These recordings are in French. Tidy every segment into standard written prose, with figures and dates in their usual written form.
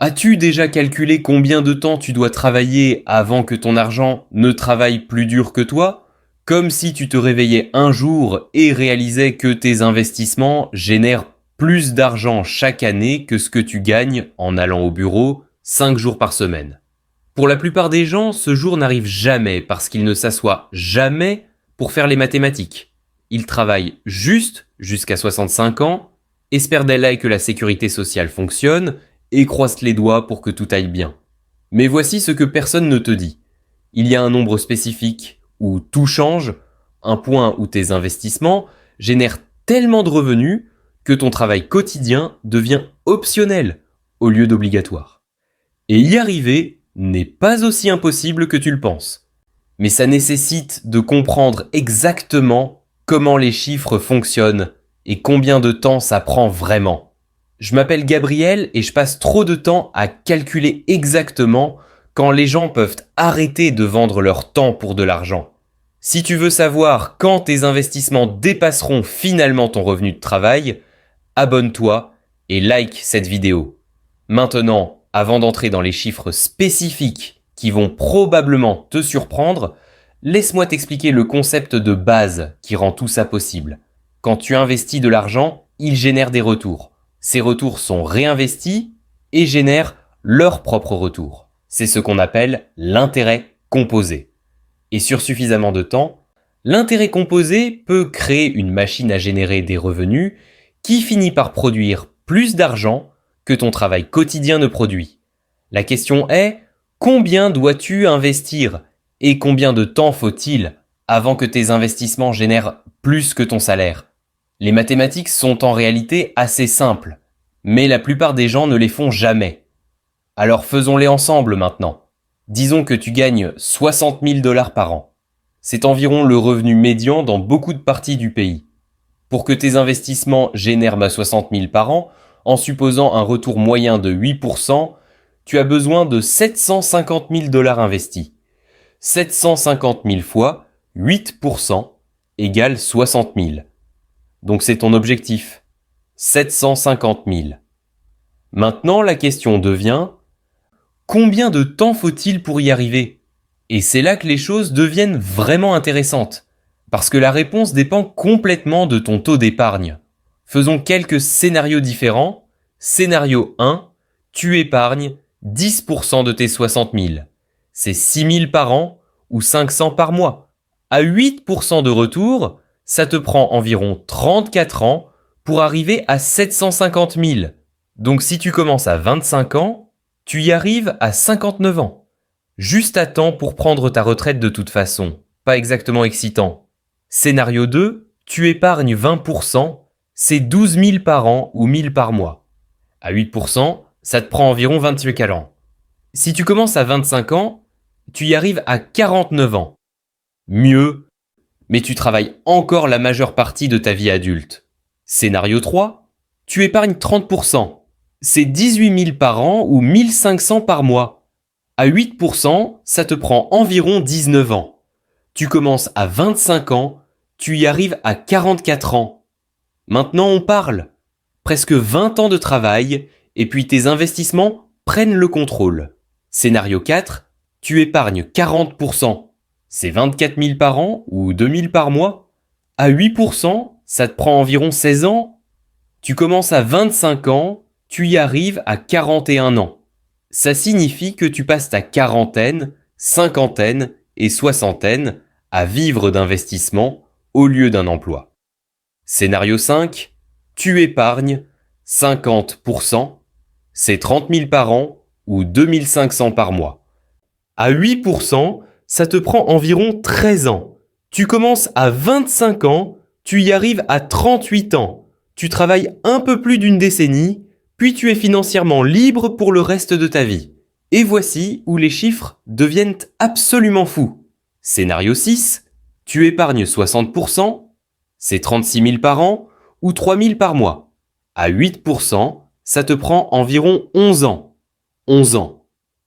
As-tu déjà calculé combien de temps tu dois travailler avant que ton argent ne travaille plus dur que toi? Comme si tu te réveillais un jour et réalisais que tes investissements génèrent plus d'argent chaque année que ce que tu gagnes en allant au bureau 5 jours par semaine. Pour la plupart des gens, ce jour n'arrive jamais parce qu'ils ne s'assoient jamais pour faire les mathématiques. Ils travaillent juste jusqu'à 65 ans, espèrent d'Allah que la sécurité sociale fonctionne et croisent les doigts pour que tout aille bien. Mais voici ce que personne ne te dit. Il y a un nombre spécifique où tout change, un point où tes investissements génèrent tellement de revenus que ton travail quotidien devient optionnel au lieu d'obligatoire. Et y arriver n'est pas aussi impossible que tu le penses. Mais ça nécessite de comprendre exactement comment les chiffres fonctionnent et combien de temps ça prend vraiment. Je m'appelle Gabriel et je passe trop de temps à calculer exactement quand les gens peuvent arrêter de vendre leur temps pour de l'argent. Si tu veux savoir quand tes investissements dépasseront finalement ton revenu de travail, abonne-toi et like cette vidéo. Maintenant, avant d'entrer dans les chiffres spécifiques qui vont probablement te surprendre, laisse-moi t'expliquer le concept de base qui rend tout ça possible. Quand tu investis de l'argent, il génère des retours. Ces retours sont réinvestis et génèrent leur propre retour. C'est ce qu'on appelle l'intérêt composé. Et sur suffisamment de temps, l'intérêt composé peut créer une machine à générer des revenus qui finit par produire plus d'argent que ton travail quotidien ne produit. La question est, combien dois-tu investir et combien de temps faut-il avant que tes investissements génèrent plus que ton salaire? Les mathématiques sont en réalité assez simples, mais la plupart des gens ne les font jamais. Alors faisons-les ensemble maintenant. Disons que tu gagnes 60 000 $ par an. C'est environ le revenu médian dans beaucoup de parties du pays. Pour que tes investissements génèrent 60 000 par an, en supposant un retour moyen de 8%, tu as besoin de 750 000 $ investis. 750 000 fois 8% égale 60 000. Donc c'est ton objectif. 750 000. Maintenant, la question devient, combien de temps faut-il pour y arriver? Et c'est là que les choses deviennent vraiment intéressantes. Parce que la réponse dépend complètement de ton taux d'épargne. Faisons quelques scénarios différents. Scénario 1, tu épargnes 10% de tes 60 000. C'est 6 000 par an ou 500 par mois. À 8% de retour, ça te prend environ 34 ans pour arriver à 750 000. Donc si tu commences à 25 ans, tu y arrives à 59 ans. Juste à temps pour prendre ta retraite de toute façon. Pas exactement excitant. Scénario 2, tu épargnes 20%, c'est 12 000 par an ou 1 000 par mois. À 8%, ça te prend environ 28 ans. Si tu commences à 25 ans, tu y arrives à 49 ans. Mieux, mais tu travailles encore la majeure partie de ta vie adulte. Scénario 3, tu épargnes 30%. C'est 18 000 par an ou 1 500 par mois. À 8%, ça te prend environ 19 ans. Tu commences à 25 ans, tu y arrives à 44 ans. Maintenant on parle. Presque 20 ans de travail, et puis tes investissements prennent le contrôle. Scénario 4, tu épargnes 40%. C'est 24 000 par an ou 2 000 par mois. À 8%, ça te prend environ 16 ans. Tu commences à 25 ans, tu y arrives à 41 ans. Ça signifie que tu passes ta quarantaine, cinquantaine et soixantaine à vivre d'investissement au lieu d'un emploi. Scénario 5, tu épargnes 50%, c'est 30 000 par an ou 2 500 par mois. À 8%, ça te prend environ 13 ans. Tu commences à 25 ans, tu y arrives à 38 ans. Tu travailles un peu plus d'une décennie, puis tu es financièrement libre pour le reste de ta vie. Et voici où les chiffres deviennent absolument fous. Scénario 6, tu épargnes 60%, c'est 36 000 par an ou 3 000 par mois. À 8%, ça te prend environ 11 ans. 11 ans.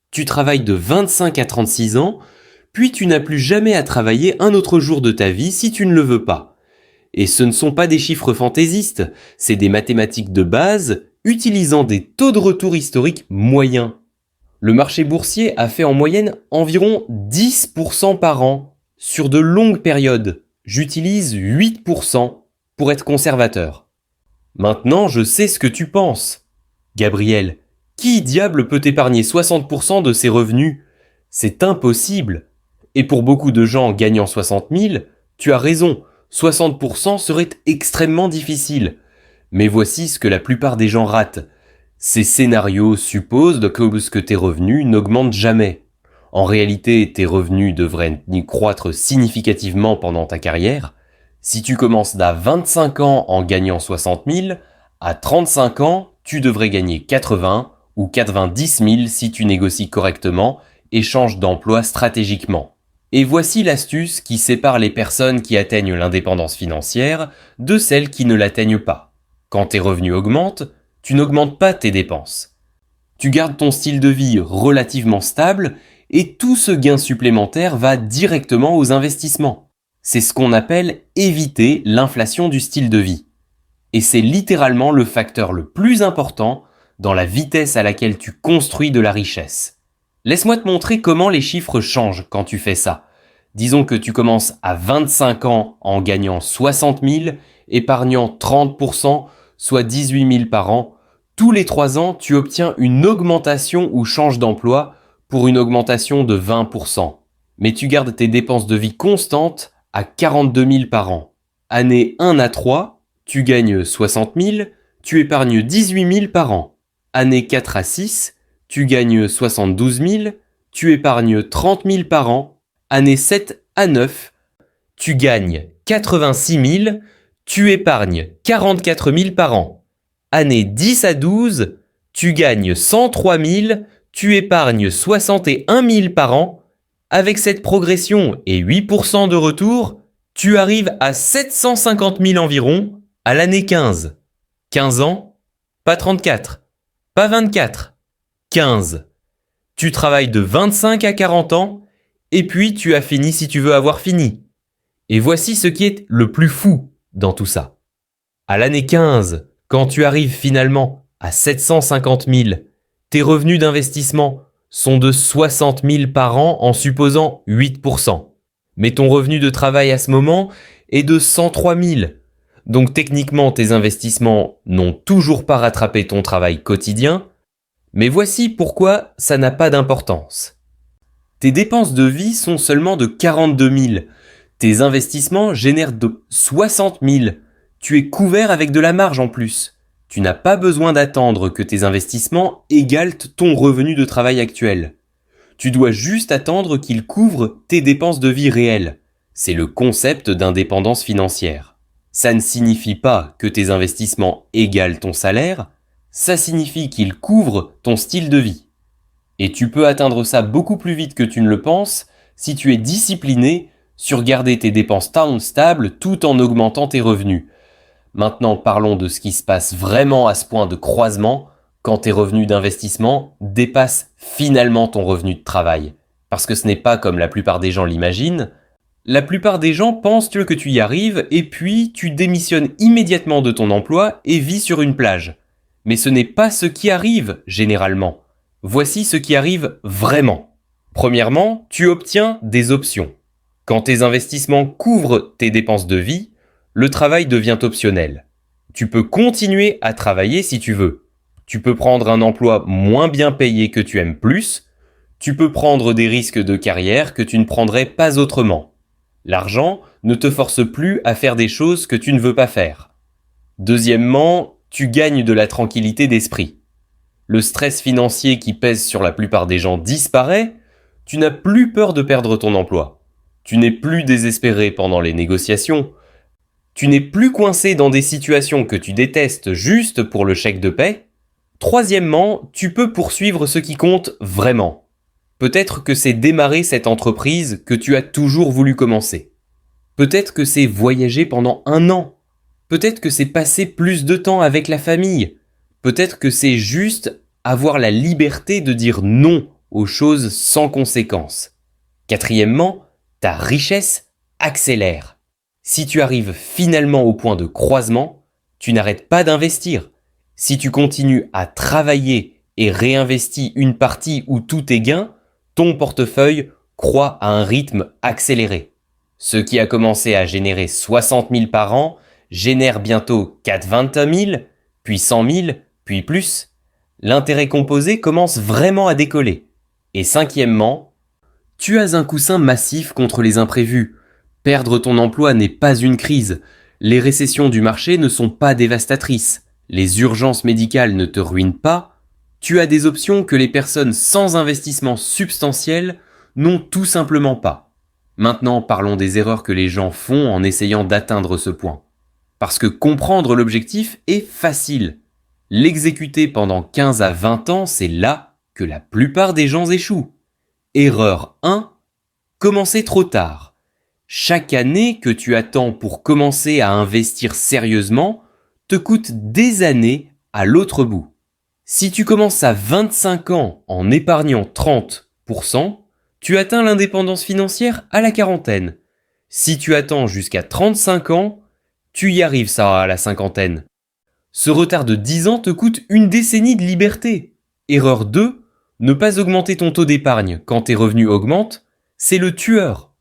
Tu travailles de 25 à 36 ans, puis tu n'as plus jamais à travailler un autre jour de ta vie si tu ne le veux pas. Et ce ne sont pas des chiffres fantaisistes, c'est des mathématiques de base utilisant des taux de retour historiques moyens. Le marché boursier a fait en moyenne environ 10% par an sur de longues périodes. J'utilise 8% pour être conservateur. Maintenant, je sais ce que tu penses. Gabriel, qui diable peut épargner 60% de ses revenus? C'est impossible. Et pour beaucoup de gens gagnant 60 000, tu as raison, 60% serait extrêmement difficile. Mais voici ce que la plupart des gens ratent. Ces scénarios supposent que tes revenus n'augmentent jamais. En réalité, tes revenus devraient croître significativement pendant ta carrière. Si tu commences à 25 ans en gagnant 60 000, à 35 ans, tu devrais gagner 80 ou 90 000 si tu négocies correctement et changes d'emploi stratégiquement. Et voici l'astuce qui sépare les personnes qui atteignent l'indépendance financière de celles qui ne l'atteignent pas. Quand tes revenus augmentent, tu n'augmentes pas tes dépenses. Tu gardes ton style de vie relativement stable et tout ce gain supplémentaire va directement aux investissements. C'est ce qu'on appelle éviter l'inflation du style de vie. Et c'est littéralement le facteur le plus important dans la vitesse à laquelle tu construis de la richesse. Laisse-moi te montrer comment les chiffres changent quand tu fais ça. Disons que tu commences à 25 ans en gagnant 60 000, épargnant 30%, soit 18 000 par an. Tous les 3 ans, tu obtiens une augmentation ou changes d'emploi pour une augmentation de 20%. Mais tu gardes tes dépenses de vie constantes à 42 000 par an. Année 1 à 3, tu gagnes 60 000, tu épargnes 18 000 par an. Année 4 à 6, tu gagnes 72 000, tu épargnes 30 000 par an. Année 7 à 9, tu gagnes 86 000, tu épargnes 44 000 par an. Année 10 à 12, tu gagnes 103 000, tu épargnes 61 000 par an. Avec cette progression et 8% de retour, tu arrives à 750 000 environ à l'année 15. 15 ans, pas 34, pas 24, 15. Tu travailles de 25 à 40 ans, et puis tu as fini si tu veux avoir fini. Et voici ce qui est le plus fou dans tout ça. À l'année 15, quand tu arrives finalement à 750 000, tes revenus d'investissement sont de 60 000 par an en supposant 8%. Mais ton revenu de travail à ce moment est de 103 000. Donc techniquement, tes investissements n'ont toujours pas rattrapé ton travail quotidien. Mais voici pourquoi ça n'a pas d'importance. Tes dépenses de vie sont seulement de 42 000. Tes investissements génèrent de 60 000. Tu es couvert avec de la marge en plus. Tu n'as pas besoin d'attendre que tes investissements égalent ton revenu de travail actuel. Tu dois juste attendre qu'ils couvrent tes dépenses de vie réelles. C'est le concept d'indépendance financière. Ça ne signifie pas que tes investissements égalent ton salaire, ça signifie qu'ils couvrent ton style de vie. Et tu peux atteindre ça beaucoup plus vite que tu ne le penses si tu es discipliné sur garder tes dépenses stables tout en augmentant tes revenus. Maintenant, parlons de ce qui se passe vraiment à ce point de croisement quand tes revenus d'investissement dépassent finalement ton revenu de travail. Parce que ce n'est pas comme la plupart des gens l'imaginent. La plupart des gens pensent que tu y arrives et puis tu démissionnes immédiatement de ton emploi et vis sur une plage. Mais ce n'est pas ce qui arrive généralement. Voici ce qui arrive vraiment. Premièrement, tu obtiens des options. Quand tes investissements couvrent tes dépenses de vie, le travail devient optionnel. Tu peux continuer à travailler si tu veux. Tu peux prendre un emploi moins bien payé que tu aimes plus. Tu peux prendre des risques de carrière que tu ne prendrais pas autrement. L'argent ne te force plus à faire des choses que tu ne veux pas faire. Deuxièmement, tu gagnes de la tranquillité d'esprit. Le stress financier qui pèse sur la plupart des gens disparaît. Tu n'as plus peur de perdre ton emploi. Tu n'es plus désespéré pendant les négociations. Tu n'es plus coincé dans des situations que tu détestes juste pour le chèque de paie. Troisièmement, tu peux poursuivre ce qui compte vraiment. Peut-être que c'est démarrer cette entreprise que tu as toujours voulu commencer. Peut-être que c'est voyager pendant 1 an. Peut-être que c'est passer plus de temps avec la famille. Peut-être que c'est juste avoir la liberté de dire non aux choses sans conséquence. Quatrièmement, ta richesse accélère. Si tu arrives finalement au point de croisement, tu n'arrêtes pas d'investir. Si tu continues à travailler et réinvestis une partie ou tous tes gains, ton portefeuille croît à un rythme accéléré. Ce qui a commencé à générer 60 000 par an génère bientôt 420 000, puis 100 000, puis plus. L'intérêt composé commence vraiment à décoller. Et cinquièmement, tu as un coussin massif contre les imprévus. Perdre ton emploi n'est pas une crise. Les récessions du marché ne sont pas dévastatrices. Les urgences médicales ne te ruinent pas. Tu as des options que les personnes sans investissement substantiel n'ont tout simplement pas. Maintenant, parlons des erreurs que les gens font en essayant d'atteindre ce point. Parce que comprendre l'objectif est facile. L'exécuter pendant 15 à 20 ans, c'est là que la plupart des gens échouent. Erreur 1. Commencer trop tard. Chaque année que tu attends pour commencer à investir sérieusement te coûte des années à l'autre bout. Si tu commences à 25 ans en épargnant 30%, tu atteins l'indépendance financière à la quarantaine. Si tu attends jusqu'à 35 ans, tu y arrives ça à la cinquantaine. Ce retard de 10 ans te coûte une décennie de liberté. Erreur 2, ne pas augmenter ton taux d'épargne quand tes revenus augmentent, c'est le tueur.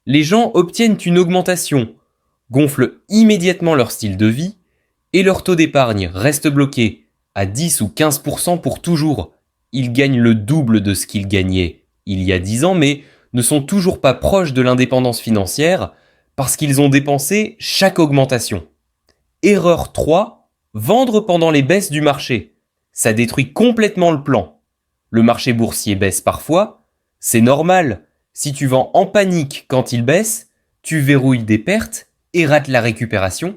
Les gens obtiennent une augmentation, gonflent immédiatement leur style de vie, et leur taux d'épargne reste bloqué à 10 ou 15% pour toujours. Ils gagnent le double de ce qu'ils gagnaient il y a 10 ans, mais ne sont toujours pas proches de l'indépendance financière parce qu'ils ont dépensé chaque augmentation. Erreur 3, vendre pendant les baisses du marché. Ça détruit complètement le plan. Le marché boursier baisse parfois, c'est normal. Si tu vends en panique quand il baisse, tu verrouilles des pertes et rates la récupération.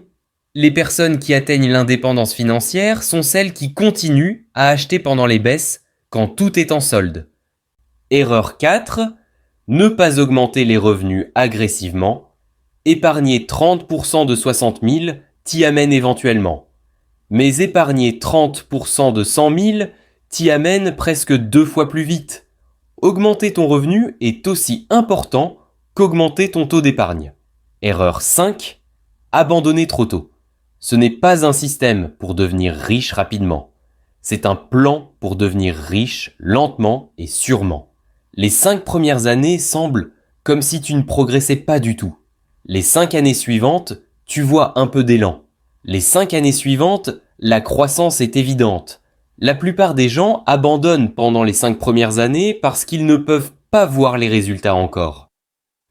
Les personnes qui atteignent l'indépendance financière sont celles qui continuent à acheter pendant les baisses quand tout est en solde. Erreur 4, ne pas augmenter les revenus agressivement. Épargner 30% de 60 000 t'y amène éventuellement. Mais épargner 30% de 100 000 t'y amène presque 2 fois plus vite. Augmenter ton revenu est aussi important qu'augmenter ton taux d'épargne. Erreur 5, abandonner trop tôt. Ce n'est pas un système pour devenir riche rapidement. C'est un plan pour devenir riche lentement et sûrement. Les 5 premières années semblent comme si tu ne progressais pas du tout. Les 5 années suivantes, tu vois un peu d'élan. Les 5 années suivantes, la croissance est évidente. La plupart des gens abandonnent pendant les 5 premières années parce qu'ils ne peuvent pas voir les résultats encore.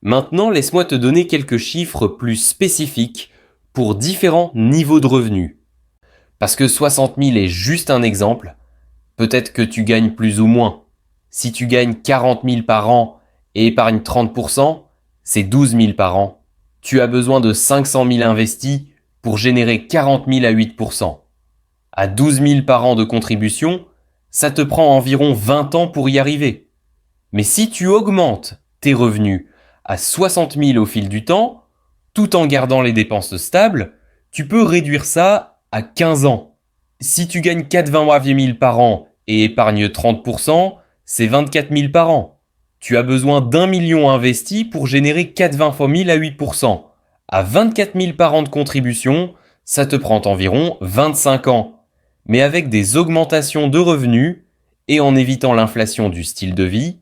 Maintenant, laisse-moi te donner quelques chiffres plus spécifiques pour différents niveaux de revenus. Parce que 60 000 est juste un exemple, peut-être que tu gagnes plus ou moins. Si tu gagnes 40 000 par an et épargnes 30%, c'est 12 000 par an. Tu as besoin de 500 000 investis pour générer 40 000 à 8%. À 12 000 par an de contribution, ça te prend environ 20 ans pour y arriver. Mais si tu augmentes tes revenus à 60 000 au fil du temps, tout en gardant les dépenses stables, tu peux réduire ça à 15 ans. Si tu gagnes 80 000 par an et épargnes 30%, c'est 24 000 par an. Tu as besoin d'1 million investi pour générer 80 fois 1000 à 8%. À 24 000 par an de contribution, ça te prend environ 25 ans. Mais avec des augmentations de revenus et en évitant l'inflation du style de vie,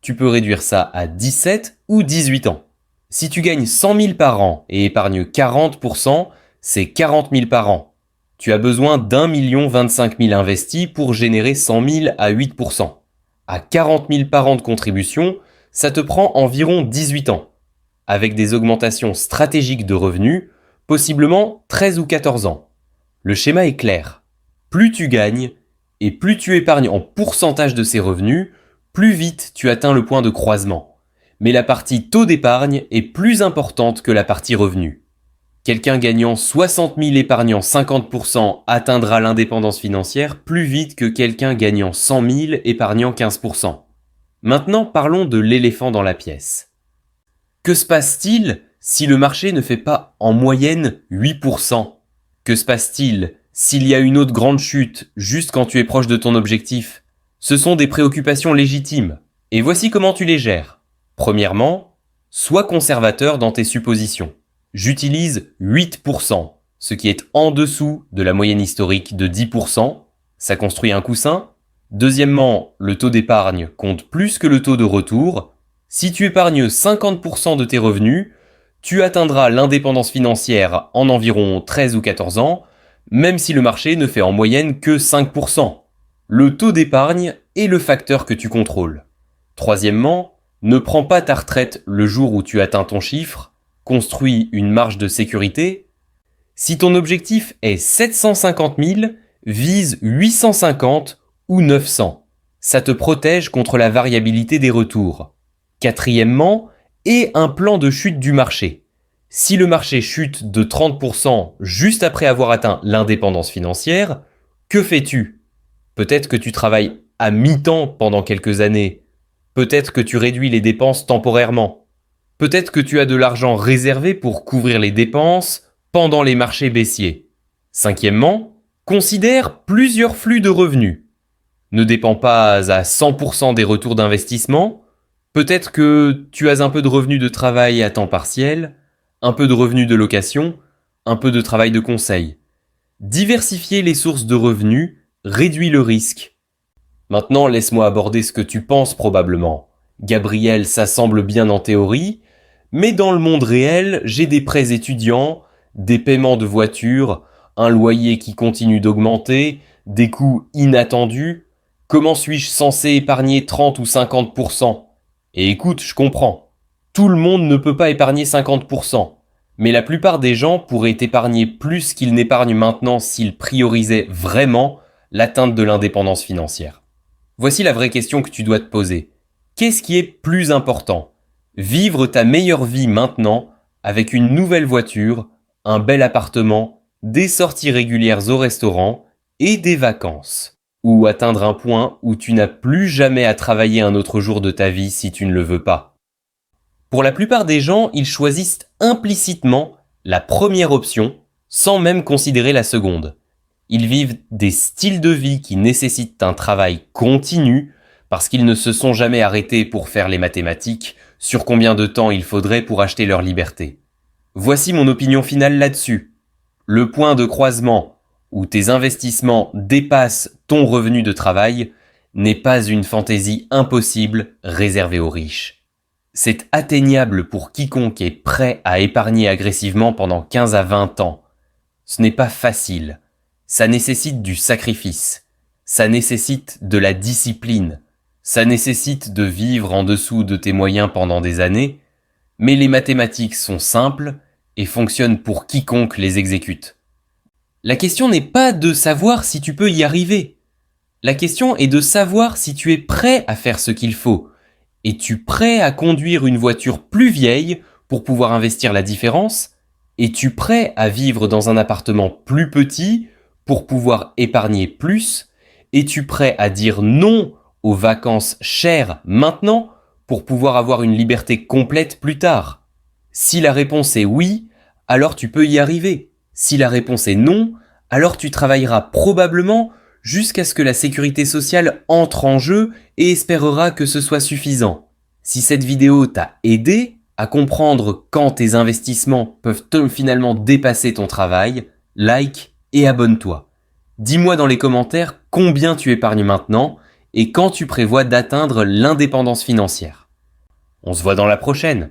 tu peux réduire ça à 17 ou 18 ans. Si tu gagnes 100 000 par an et épargnes 40%, c'est 40 000 par an. Tu as besoin d'1 25 000 investis pour générer 100 000 à 8%. À 40 000 par an de contribution, ça te prend environ 18 ans. Avec des augmentations stratégiques de revenus, possiblement 13 ou 14 ans. Le schéma est clair. Plus tu gagnes et plus tu épargnes en pourcentage de ces revenus, plus vite tu atteins le point de croisement. Mais la partie taux d'épargne est plus importante que la partie revenu. Quelqu'un gagnant 60 000 épargnant 50% atteindra l'indépendance financière plus vite que quelqu'un gagnant 100 000 épargnant 15%. Maintenant parlons de l'éléphant dans la pièce. Que se passe-t-il si le marché ne fait pas en moyenne 8%? Que se passe-t-il s'il y a une autre grande chute juste quand tu es proche de ton objectif? Ce sont des préoccupations légitimes. Et voici comment tu les gères. Premièrement, sois conservateur dans tes suppositions. J'utilise 8%. ce qui est en dessous de la moyenne historique de 10%, ça construit un coussin. Deuxièmement, le taux d'épargne compte plus que le taux de retour. Si tu épargnes 50% de tes revenus, tu atteindras l'indépendance financière en environ 13 ou 14 ans, même si le marché ne fait en moyenne que 5%. Le taux d'épargne est le facteur que tu contrôles. Troisièmement, ne prends pas ta retraite le jour où tu atteins ton chiffre, construis une marge de sécurité. Si ton objectif est 750 000, vise 850 ou 900. Ça te protège contre la variabilité des retours. Quatrièmement, aie un plan de chute du marché. Si le marché chute de 30% juste après avoir atteint l'indépendance financière, que fais-tu? Peut-être que tu travailles à mi-temps pendant quelques années. Peut-être que tu réduis les dépenses temporairement. Peut-être que tu as de l'argent réservé pour couvrir les dépenses pendant les marchés baissiers. Cinquièmement, considère plusieurs flux de revenus. Ne dépends pas à 100% des retours d'investissement. Peut-être que tu as un peu de revenus de travail à temps partiel, un peu de revenus de location, un peu de travail de conseil. Diversifier les sources de revenus réduit le risque. Maintenant, laisse-moi aborder ce que tu penses probablement. Gabriel, ça semble bien en théorie, mais dans le monde réel, j'ai des prêts étudiants, des paiements de voitures, un loyer qui continue d'augmenter, des coûts inattendus. Comment suis-je censé épargner 30 ou 50%? Et écoute, je comprends. Tout le monde ne peut pas épargner 50%. Mais la plupart des gens pourraient épargner plus qu'ils n'épargnent maintenant s'ils priorisaient vraiment l'atteinte de l'indépendance financière. Voici la vraie question que tu dois te poser. Qu'est-ce qui est plus important? Vivre ta meilleure vie maintenant avec une nouvelle voiture, un bel appartement, des sorties régulières au restaurant et des vacances. Ou atteindre un point où tu n'as plus jamais à travailler un autre jour de ta vie si tu ne le veux pas. Pour la plupart des gens, ils choisissent implicitement la première option sans même considérer la seconde. Ils vivent des styles de vie qui nécessitent un travail continu parce qu'ils ne se sont jamais arrêtés pour faire les mathématiques sur combien de temps il faudrait pour acheter leur liberté. Voici mon opinion finale là-dessus. Le point de croisement où tes investissements dépassent ton revenu de travail n'est pas une fantaisie impossible réservée aux riches. C'est atteignable pour quiconque est prêt à épargner agressivement pendant 15 à 20 ans. Ce n'est pas facile. Ça nécessite du sacrifice. Ça nécessite de la discipline. Ça nécessite de vivre en dessous de tes moyens pendant des années. Mais les mathématiques sont simples et fonctionnent pour quiconque les exécute. La question n'est pas de savoir si tu peux y arriver. La question est de savoir si tu es prêt à faire ce qu'il faut. Es-tu prêt à conduire une voiture plus vieille pour pouvoir investir la différence? Es-tu prêt à vivre dans un appartement plus petit pour pouvoir épargner plus? Es-tu prêt à dire non aux vacances chères maintenant pour pouvoir avoir une liberté complète plus tard? Si la réponse est oui, alors tu peux y arriver. Si la réponse est non, alors tu travailleras probablement jusqu'à ce que la sécurité sociale entre en jeu et espéreras que ce soit suffisant. Si cette vidéo t'a aidé à comprendre quand tes investissements peuvent finalement dépasser ton travail, like et abonne-toi. Dis-moi dans les commentaires combien tu épargnes maintenant et quand tu prévois d'atteindre l'indépendance financière. On se voit dans la prochaine.